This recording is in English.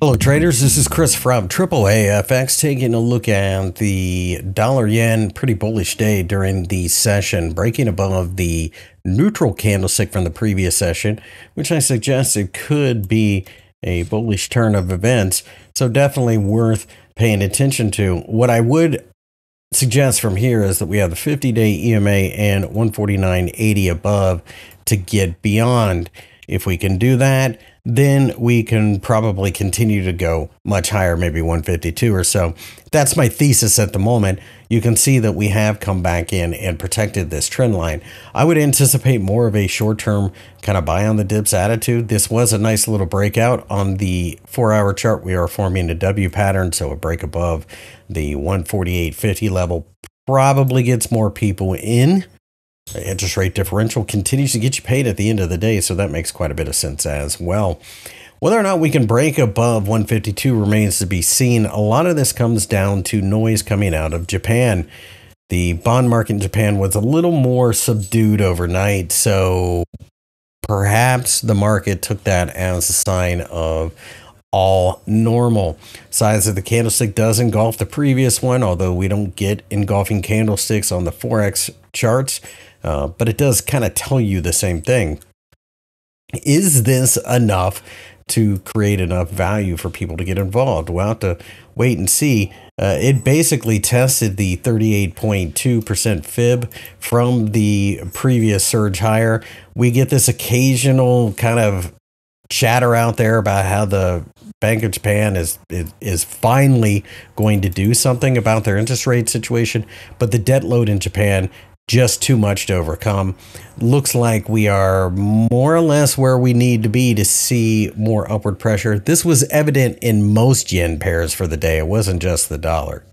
Hello traders, this is Chris from AAAFx taking a look at the dollar yen. Pretty bullish day during the session, breaking above the neutral candlestick from the previous session, which I suggested could be a bullish turn of events. So definitely worth paying attention to. What I would suggest from here is that we have the 50-day EMA and 149.80 above to get beyond. If we can do that, then we can probably continue to go much higher, maybe 152 or so. That's my thesis at the moment. You can see that we have come back in and protected this trend line. I would anticipate more of a short-term kind of buy on the dips attitude. This was a nice little breakout on the 4-hour chart. We are forming a W pattern, so a break above the 148.50 level probably gets more people in. Interest rate differential continues to get you paid at the end of the day, so that makes quite a bit of sense as well. Whether or not we can break above 152 remains to be seen. A lot of this comes down to noise coming out of Japan. The bond market in Japan was a little more subdued overnight, so perhaps the market took that as a sign of all normal. Size of the candlestick does engulf the previous one, although we don't get engulfing candlesticks on the Forex charts. But it does kind of tell you the same thing. Is this enough to create enough value for people to get involved? We'll have to wait and see. It basically tested the 38.2% fib from the previous surge higher. We get this occasional kind of chatter out there about how the Bank of Japan is finally going to do something about their interest rate situation, but the debt load in Japan just too much to overcome. Looks like we are more or less where we need to be to see more upward pressure. This was evident in most yen pairs for the day. It wasn't just the dollar.